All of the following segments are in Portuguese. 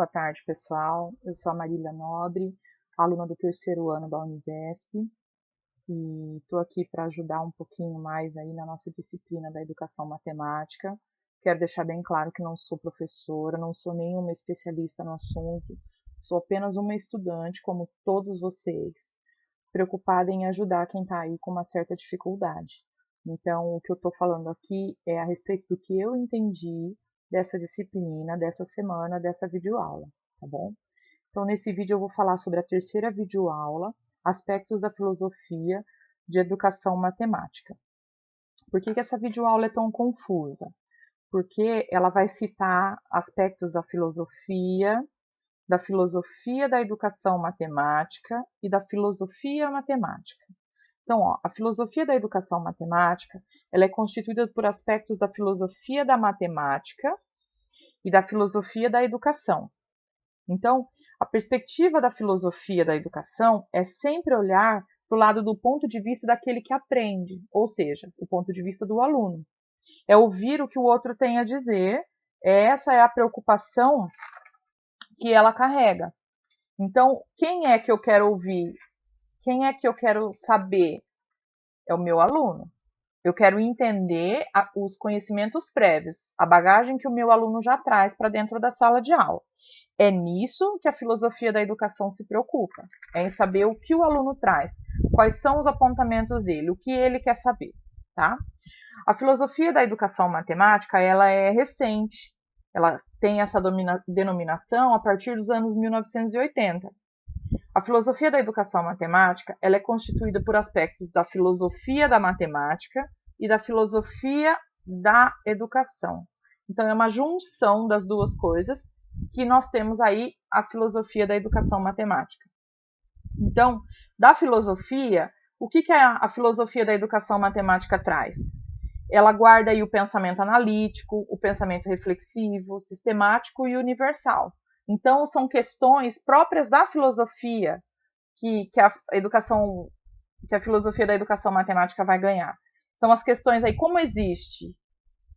Boa tarde, pessoal. Eu sou a Marília Nobre, aluna do terceiro ano da Univesp, e estou aqui para ajudar um pouquinho mais aí na nossa disciplina da educação matemática. Quero deixar bem claro que não sou professora, não sou nenhuma especialista no assunto, sou apenas uma estudante, como todos vocês, preocupada em ajudar quem está aí com uma certa dificuldade. Então, o que eu estou falando aqui é a respeito do que eu entendi dessa disciplina, dessa semana, dessa videoaula, tá bom? Então, nesse vídeo eu vou falar sobre a terceira videoaula, aspectos da filosofia de educação matemática. Por que essa videoaula é tão confusa? Porque ela vai citar aspectos da filosofia da educação matemática e da filosofia matemática. Então, a filosofia da educação matemática, ela é constituída por aspectos da filosofia da matemática e da filosofia da educação. Então, a perspectiva da filosofia da educação é sempre olhar para o lado do ponto de vista daquele que aprende, ou seja, o ponto de vista do aluno. É ouvir o que o outro tem a dizer, essa é a preocupação que ela carrega. Então, quem é que eu quero ouvir? Quem é que eu quero saber? É o meu aluno. Eu quero entender os conhecimentos prévios, a bagagem que o meu aluno já traz para dentro da sala de aula. É nisso que a filosofia da educação se preocupa, é em saber o que o aluno traz, quais são os apontamentos dele, o que ele quer saber, tá? A filosofia da educação matemática, ela é recente, ela tem essa denominação a partir dos anos 1980. A filosofia da educação matemática, ela é constituída por aspectos da filosofia da matemática e da filosofia da educação. Então, é uma junção das duas coisas que nós temos aí a filosofia da educação matemática. Então, da filosofia, o que a filosofia da educação matemática traz? Ela guarda aí o pensamento analítico, o pensamento reflexivo, sistemático e universal. Então, são questões próprias da filosofia que a filosofia da educação matemática vai ganhar. São as questões aí, como existe,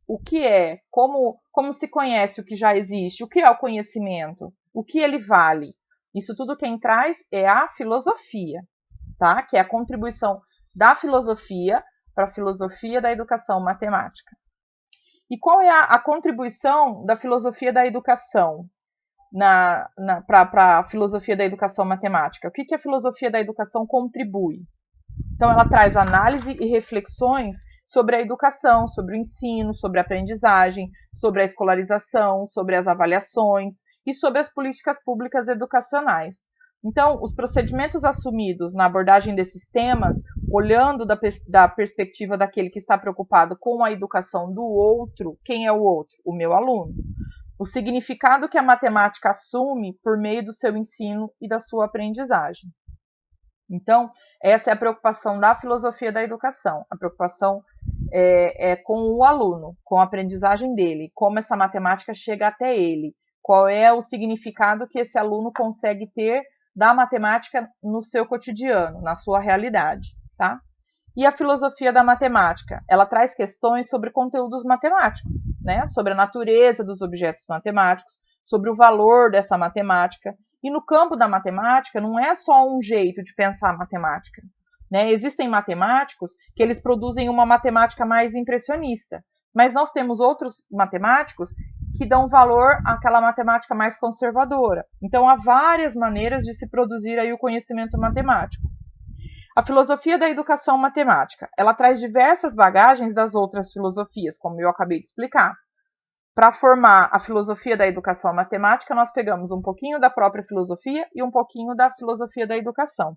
o que é, como se conhece o que já existe, o que é o conhecimento, o que ele vale. Isso tudo quem traz é a filosofia, tá? Que é a contribuição da filosofia para a filosofia da educação matemática. E qual é a contribuição da filosofia da educação para a filosofia da educação matemática? O que a filosofia da educação contribui? Então, ela traz análise e reflexões sobre a educação, sobre o ensino, sobre a aprendizagem, sobre a escolarização, sobre as avaliações e sobre as políticas públicas educacionais. Então, os procedimentos assumidos na abordagem desses temas, olhando da perspectiva daquele que está preocupado com a educação do outro, quem é o outro? O meu aluno. O significado que a matemática assume por meio do seu ensino e da sua aprendizagem. Então, essa é a preocupação da filosofia da educação. A preocupação é com o aluno, com a aprendizagem dele, como essa matemática chega até ele, qual é o significado que esse aluno consegue ter da matemática no seu cotidiano, na sua realidade, tá? E a filosofia da matemática, ela traz questões sobre conteúdos matemáticos, né? Sobre a natureza dos objetos matemáticos, sobre o valor dessa matemática. E no campo da matemática, não é só um jeito de pensar a matemática, né? Existem matemáticos que eles produzem uma matemática mais impressionista, mas nós temos outros matemáticos que dão valor àquela matemática mais conservadora. Então, há várias maneiras de se produzir aí o conhecimento matemático. A filosofia da educação matemática, ela traz diversas bagagens das outras filosofias, como eu acabei de explicar. Para formar a filosofia da educação matemática, nós pegamos um pouquinho da própria filosofia e um pouquinho da filosofia da educação.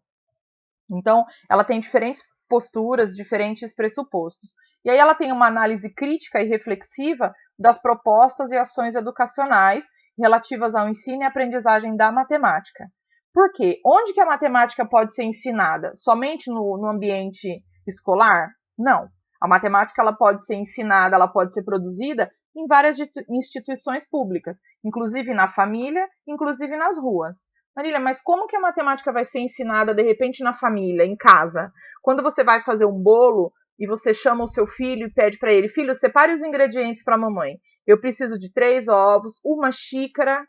Então, ela tem diferentes posturas, diferentes pressupostos. E aí ela tem uma análise crítica e reflexiva das propostas e ações educacionais relativas ao ensino e aprendizagem da matemática. Por quê? Onde que a matemática pode ser ensinada? Somente no ambiente escolar? Não. A matemática ela pode ser ensinada, ela pode ser produzida em várias instituições públicas, inclusive na família, inclusive nas ruas. Marília, mas como que a matemática vai ser ensinada de repente na família, em casa? Quando você vai fazer um bolo e você chama o seu filho e pede para ele, filho, separe os ingredientes para a mamãe. Eu preciso de 3 ovos, 1 xícara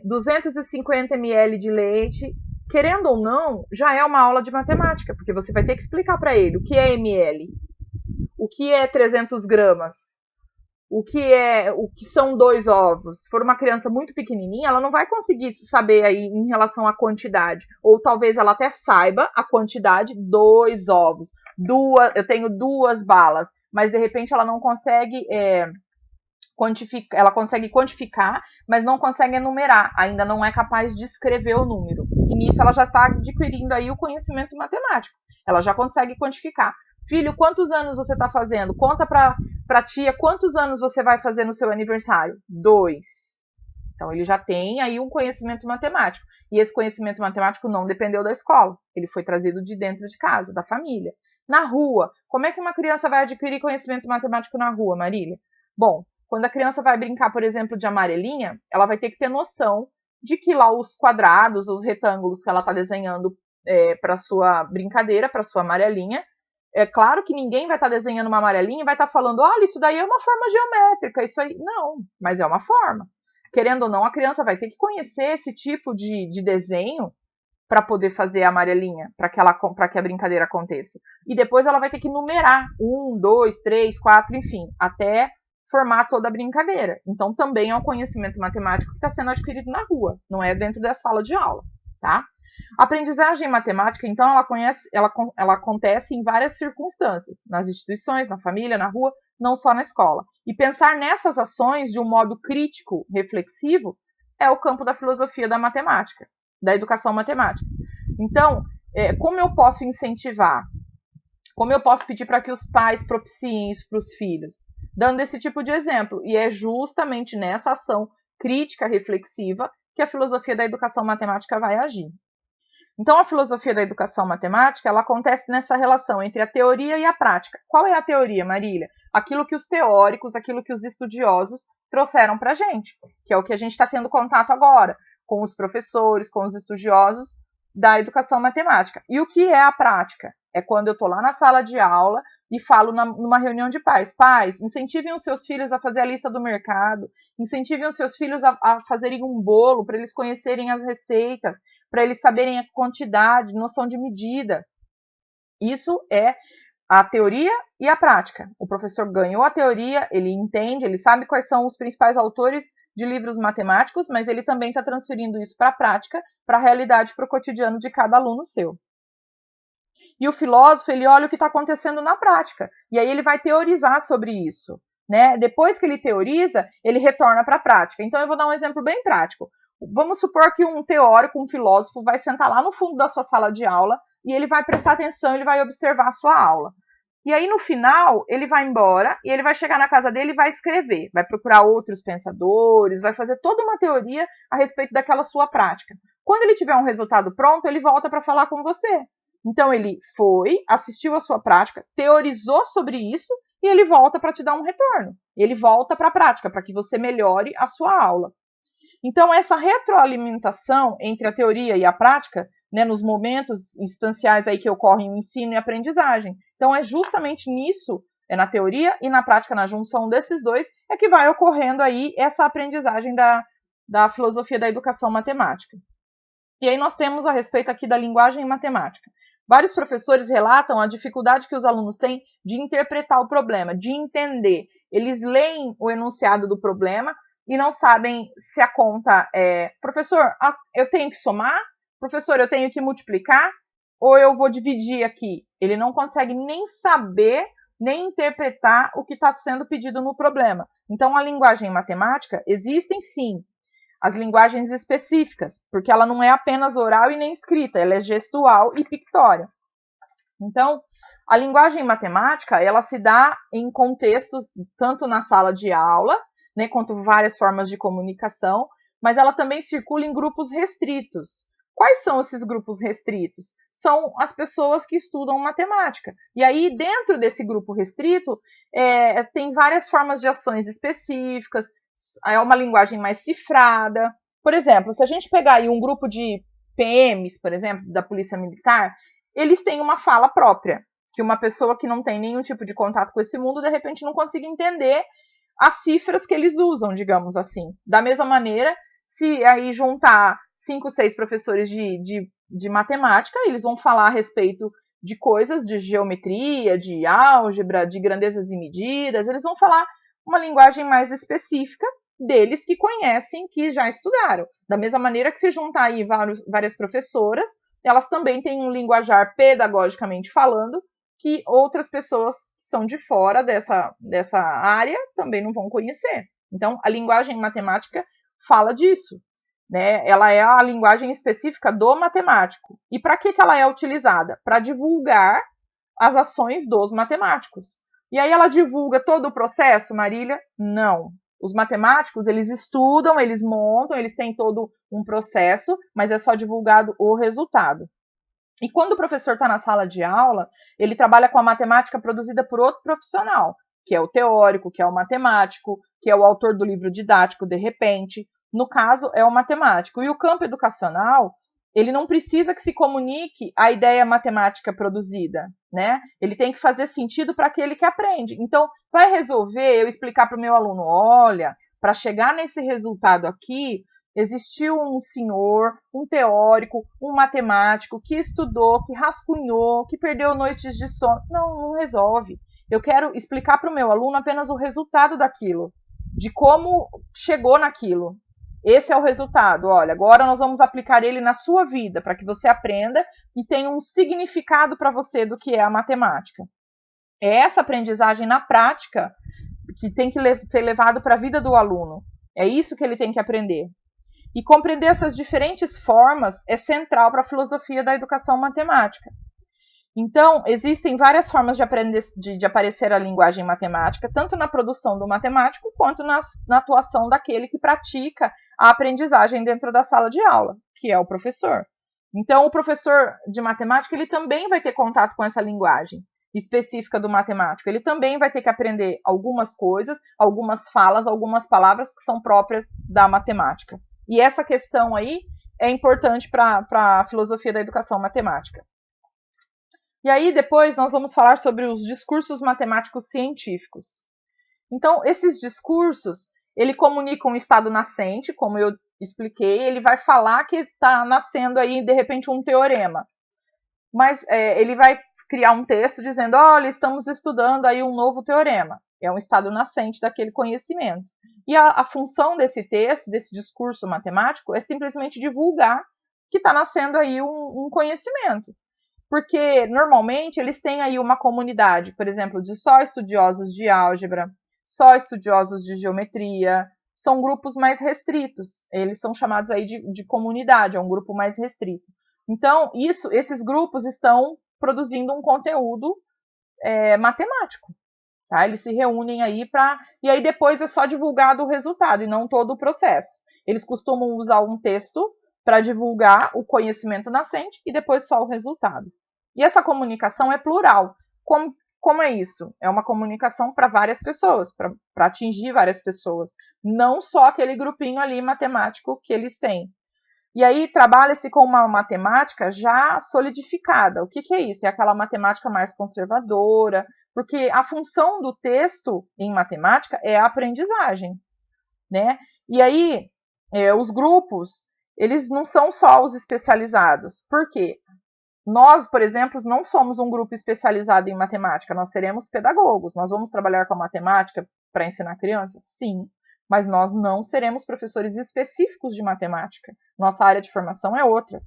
250 ml de leite, querendo ou não, já é uma aula de matemática, porque você vai ter que explicar para ele o que é ml, o que é 300 gramas, o que são 2 ovos. Se for uma criança muito pequenininha, ela não vai conseguir saber aí em relação à quantidade. Ou talvez ela até saiba a quantidade, 2 ovos. Eu tenho 2 balas, mas de repente ela não consegue quantificar, ela consegue quantificar, mas não consegue enumerar, ainda não é capaz de escrever o número. E nisso ela já está adquirindo aí o conhecimento matemático. Ela já consegue quantificar. Filho, quantos anos você está fazendo? Conta para tia quantos anos você vai fazer no seu aniversário. 2. Então ele já tem aí um conhecimento matemático. E esse conhecimento matemático não dependeu da escola. Ele foi trazido de dentro de casa, da família. Na rua, como é que uma criança vai adquirir conhecimento matemático na rua, Marília? Bom, quando a criança vai brincar, por exemplo, de amarelinha, ela vai ter que ter noção de que lá os quadrados, os retângulos que ela está desenhando para sua brincadeira, para sua amarelinha, é claro que ninguém vai estar desenhando uma amarelinha e vai estar falando, olha, isso daí é uma forma geométrica, isso aí. Não, mas é uma forma. Querendo ou não, a criança vai ter que conhecer esse tipo de desenho para poder fazer a amarelinha, para que a brincadeira aconteça. E depois ela vai ter que numerar 1, 2, 3, 4, enfim, até formar toda a brincadeira. Então também é um conhecimento matemático que está sendo adquirido na rua, não é dentro da sala de aula, tá? A aprendizagem matemática, então, ela acontece em várias circunstâncias, nas instituições, na família, na rua, não só na escola. E pensar nessas ações de um modo crítico, reflexivo, é o campo da filosofia da matemática, da educação matemática. Então, como eu posso incentivar? Como eu posso pedir para que os pais propiciem isso para os filhos? Dando esse tipo de exemplo. E é justamente nessa ação crítica, reflexiva, que a filosofia da educação matemática vai agir. Então, a filosofia da educação matemática, ela acontece nessa relação entre a teoria e a prática. Qual é a teoria, Marília? Aquilo que os teóricos, aquilo que os estudiosos trouxeram para a gente, que é o que a gente está tendo contato agora, com os professores, com os estudiosos da educação matemática. E o que é a prática? É quando eu estou lá na sala de aula e falo numa reunião de pais. Pais, incentivem os seus filhos a fazer a lista do mercado, incentivem os seus filhos a fazerem um bolo, para eles conhecerem as receitas, para eles saberem a quantidade, noção de medida. Isso é a teoria e a prática. O professor ganhou a teoria, ele entende, ele sabe quais são os principais autores de livros matemáticos, mas ele também está transferindo isso para a prática, para a realidade, para o cotidiano de cada aluno seu. E o filósofo, ele olha o que está acontecendo na prática, e aí ele vai teorizar sobre isso, né? Depois que ele teoriza, ele retorna para a prática. Então eu vou dar um exemplo bem prático. Vamos supor que um teórico, um filósofo, vai sentar lá no fundo da sua sala de aula e ele vai prestar atenção, ele vai observar a sua aula. E aí, no final, ele vai embora e ele vai chegar na casa dele e vai escrever, vai procurar outros pensadores, vai fazer toda uma teoria a respeito daquela sua prática. Quando ele tiver um resultado pronto, ele volta para falar com você. Então, ele foi, assistiu a sua prática, teorizou sobre isso e ele volta para te dar um retorno. Ele volta para a prática, para que você melhore a sua aula. Então, essa retroalimentação entre a teoria e a prática, né, nos momentos instanciais aí que ocorrem o ensino e a aprendizagem. Então, é justamente nisso, na teoria e na prática, na junção desses dois, é que vai ocorrendo aí essa aprendizagem da filosofia da educação matemática. E aí nós temos a respeito aqui da linguagem matemática. Vários professores relatam a dificuldade que os alunos têm de interpretar o problema, de entender. Eles leem o enunciado do problema e não sabem se a conta é, professor, eu tenho que somar? Professor, eu tenho que multiplicar? Ou eu vou dividir aqui? Ele não consegue nem saber, nem interpretar o que está sendo pedido no problema. Então, a linguagem matemática, existem sim as linguagens específicas, porque ela não é apenas oral e nem escrita, ela é gestual e pictória. Então, a linguagem matemática, ela se dá em contextos, tanto na sala de aula, né, quanto várias formas de comunicação, mas ela também circula em grupos restritos. Quais são esses grupos restritos? São as pessoas que estudam matemática. E aí, dentro desse grupo restrito, tem várias formas de ações específicas, é uma linguagem mais cifrada. Por exemplo, se a gente pegar aí um grupo de PMs, por exemplo, da Polícia Militar, eles têm uma fala própria, que uma pessoa que não tem nenhum tipo de contato com esse mundo, de repente não consiga entender as cifras que eles usam, digamos assim. Da mesma maneira, se aí juntar 5, 6 professores de matemática, eles vão falar a respeito de coisas de geometria, de álgebra, de grandezas e medidas, eles vão falar uma linguagem mais específica deles que conhecem, que já estudaram. Da mesma maneira que se juntar aí várias professoras, elas também têm um linguajar pedagogicamente falando, que outras pessoas que são de fora dessa área também não vão conhecer. Então, a linguagem matemática fala disso, né? Ela é a linguagem específica do matemático. E para que ela é utilizada? Para divulgar as ações dos matemáticos. E aí ela divulga todo o processo, Marília? Não. Os matemáticos, eles estudam, eles montam, eles têm todo um processo, mas é só divulgado o resultado. E quando o professor está na sala de aula, ele trabalha com a matemática produzida por outro profissional, que é o teórico, que é o matemático, que é o autor do livro didático, de repente. No caso, é o matemático. E o campo educacional, ele não precisa que se comunique a ideia matemática produzida, né? Ele tem que fazer sentido para aquele que aprende. Então, vai resolver eu explicar para o meu aluno, olha, para chegar nesse resultado aqui, existiu um senhor, um teórico, um matemático que estudou, que rascunhou, que perdeu noites de sono. Não, não resolve. Eu quero explicar para o meu aluno apenas o resultado daquilo, de como chegou naquilo. Esse é o resultado. Olha, agora nós vamos aplicar ele na sua vida, para que você aprenda e tenha um significado para você do que é a matemática. É essa aprendizagem na prática que tem que ser levado para a vida do aluno. É isso que ele tem que aprender. E compreender essas diferentes formas é central para a filosofia da educação matemática. Então, existem várias formas de aparecer a linguagem matemática, tanto na produção do matemático, quanto na atuação daquele que pratica a aprendizagem dentro da sala de aula, que é o professor. Então, o professor de matemática, ele também vai ter contato com essa linguagem específica do matemático. Ele também vai ter que aprender algumas coisas, algumas falas, algumas palavras que são próprias da matemática. E essa questão aí é importante para a filosofia da educação matemática. E aí depois nós vamos falar sobre os discursos matemáticos científicos. Então, esses discursos, ele comunica um estado nascente, como eu expliquei, ele vai falar que está nascendo aí, de repente, um teorema. Mas ele vai criar um texto dizendo, olha, estamos estudando aí um novo teorema. É um estado nascente daquele conhecimento. E a função desse texto, desse discurso matemático, é simplesmente divulgar que está nascendo aí um conhecimento. Porque, normalmente, eles têm aí uma comunidade, por exemplo, de só estudiosos de álgebra, só estudiosos de geometria, são grupos mais restritos. Eles são chamados aí de comunidade, é um grupo mais restrito. Então, esses grupos estão produzindo um conteúdo matemático. Tá? Eles se reúnem aí e aí depois é só divulgado o resultado e não todo o processo. Eles costumam usar um texto para divulgar o conhecimento nascente e depois só o resultado. E essa comunicação é plural. Como é isso? É uma comunicação para várias pessoas, para atingir várias pessoas. Não só aquele grupinho ali matemático que eles têm. E aí trabalha-se com uma matemática já solidificada. O que é isso? É aquela matemática mais conservadora, porque a função do texto em matemática é a aprendizagem, né? E aí os grupos, eles não são só os especializados. Por quê? Nós, por exemplo, não somos um grupo especializado em matemática, nós seremos pedagogos. Nós vamos trabalhar com a matemática para ensinar crianças? Sim. Mas nós não seremos professores específicos de matemática. Nossa área de formação é outra.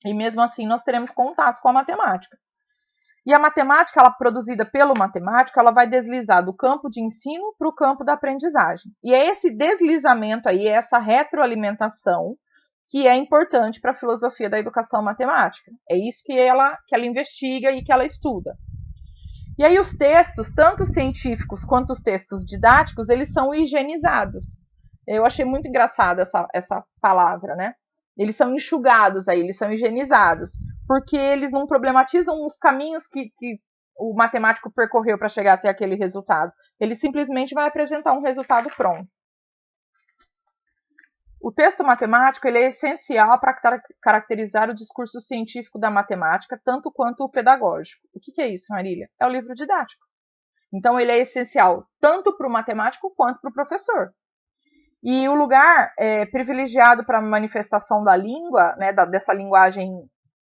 E mesmo assim, nós teremos contatos com a matemática. E a matemática, ela produzida pelo matemático, ela vai deslizar do campo de ensino para o campo da aprendizagem. E é esse deslizamento aí, essa retroalimentação, que é importante para a filosofia da educação matemática. É isso que ela investiga e que ela estuda. E aí os textos, tanto científicos quanto os textos didáticos, eles são higienizados. Eu achei muito engraçada essa palavra, né? Eles são enxugados aí, eles são higienizados, porque eles não problematizam os caminhos que o matemático percorreu para chegar até aquele resultado. Ele simplesmente vai apresentar um resultado pronto. O texto matemático ele é essencial para caracterizar o discurso científico da matemática, tanto quanto o pedagógico. O que é isso, Marília? É o livro didático. Então, ele é essencial tanto para o matemático quanto para o professor. E o lugar privilegiado para a manifestação da língua, né, dessa linguagem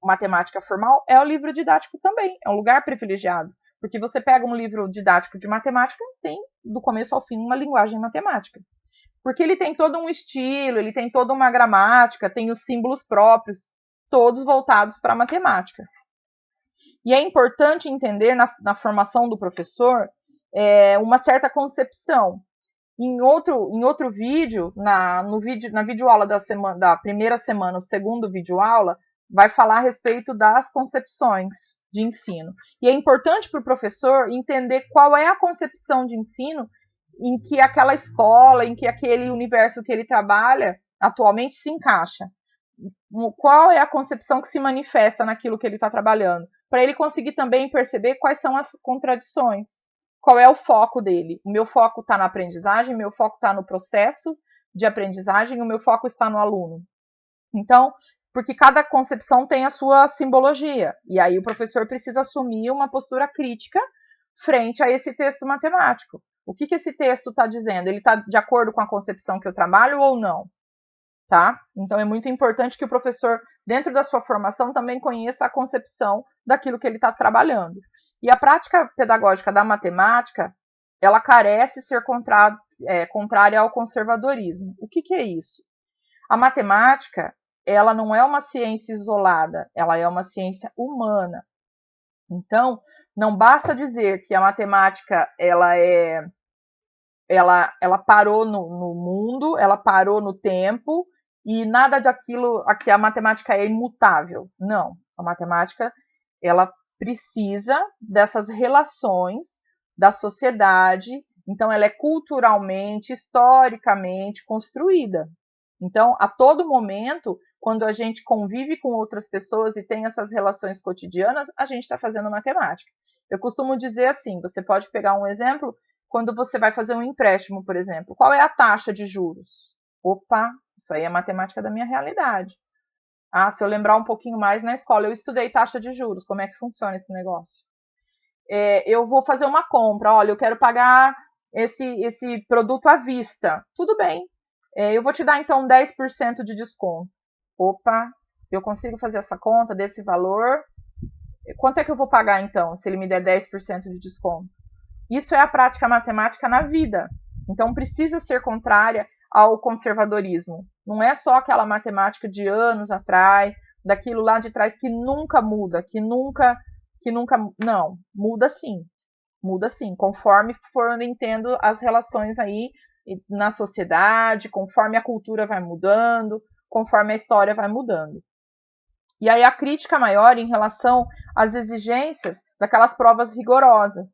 matemática formal, é o livro didático também. É um lugar privilegiado. Porque você pega um livro didático de matemática, tem do começo ao fim uma linguagem matemática. Porque ele tem todo um estilo, ele tem toda uma gramática, tem os símbolos próprios, todos voltados para a matemática. E é importante entender na formação do professor uma certa concepção. Em outro vídeo, na videoaula da primeira semana, o segundo videoaula, vai falar a respeito das concepções de ensino. E é importante para o professor entender qual é a concepção de ensino em que aquela escola, em que aquele universo que ele trabalha atualmente se encaixa. Qual é a concepção que se manifesta naquilo que ele está trabalhando, para ele conseguir também perceber quais são as contradições. Qual é o foco dele? O meu foco está na aprendizagem, o meu foco está no processo de aprendizagem, o meu foco está no aluno. Então, porque cada concepção tem a sua simbologia, e aí o professor precisa assumir uma postura crítica frente a esse texto matemático. O que esse texto está dizendo? Ele está de acordo com a concepção que eu trabalho ou não? Tá? Então é muito importante que o professor, dentro da sua formação, também conheça a concepção daquilo que ele está trabalhando. E a prática pedagógica da matemática, ela carece ser contrária ao conservadorismo. O que é isso? A matemática, ela não é uma ciência isolada, ela é uma ciência humana. Então, não basta dizer que a matemática ela parou no mundo, ela parou no tempo, e nada daquilo, aqui a matemática é imutável. Não, a matemática ela precisa dessas relações da sociedade, então ela é culturalmente, historicamente construída. Então, a todo momento, quando a gente convive com outras pessoas e tem essas relações cotidianas, a gente está fazendo matemática. Eu costumo dizer assim, você pode pegar um exemplo, quando você vai fazer um empréstimo, por exemplo, qual é a taxa de juros? Opa, isso aí é matemática da minha realidade. Ah, se eu lembrar um pouquinho mais, na escola eu estudei taxa de juros, como é que funciona esse negócio? Eu vou fazer uma compra, olha, eu quero pagar esse produto à vista. Tudo bem, eu vou te dar então 10% de desconto. Opa, eu consigo fazer essa conta desse valor? Quanto é que eu vou pagar então, se ele me der 10% de desconto? Isso é a prática matemática na vida. Então precisa ser contrária ao conservadorismo. Não é só aquela matemática de anos atrás, daquilo lá de trás que nunca muda, que nunca, não, muda sim, conforme forem tendo as relações aí na sociedade, conforme a cultura vai mudando, conforme a história vai mudando. E aí a crítica maior em relação às exigências daquelas provas rigorosas.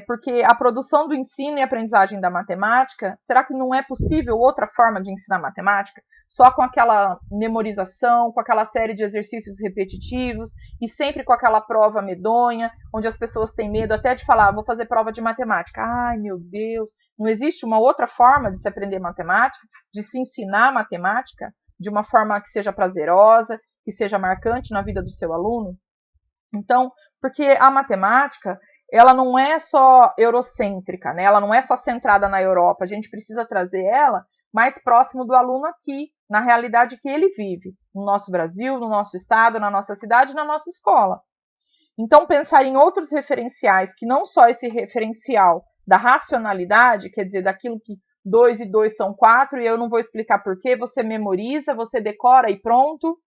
Porque a produção do ensino e aprendizagem da matemática, será que não é possível outra forma de ensinar matemática? Só com aquela memorização, com aquela série de exercícios repetitivos e sempre com aquela prova medonha, onde as pessoas têm medo até de falar, vou fazer prova de matemática. Ai, meu Deus, não existe uma outra forma de se aprender matemática, de se ensinar matemática de uma forma que seja prazerosa, que seja marcante na vida do seu aluno? Então, porque a matemática, ela não é só eurocêntrica, né? Ela não é só centrada na Europa, a gente precisa trazer ela mais próximo do aluno aqui, na realidade que ele vive, no nosso Brasil, no nosso estado, na nossa cidade, na nossa escola. Então, pensar em outros referenciais, que não só esse referencial da racionalidade, quer dizer, daquilo que 2 e 2 são 4, e eu não vou explicar porquê, você memoriza, você decora e pronto,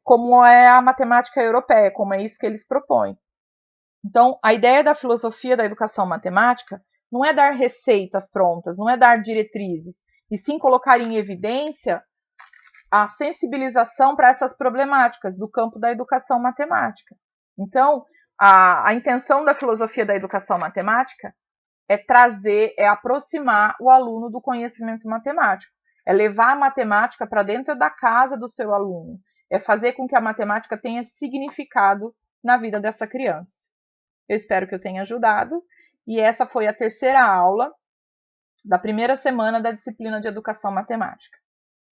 como é a matemática europeia, como é isso que eles propõem. Então, a ideia da filosofia da educação matemática não é dar receitas prontas, não é dar diretrizes, e sim colocar em evidência a sensibilização para essas problemáticas do campo da educação matemática. Então, a intenção da filosofia da educação matemática é trazer, é aproximar o aluno do conhecimento matemático, é levar a matemática para dentro da casa do seu aluno, é fazer com que a matemática tenha significado na vida dessa criança. Eu espero que eu tenha ajudado, e essa foi a terceira aula da primeira semana da disciplina de Educação Matemática.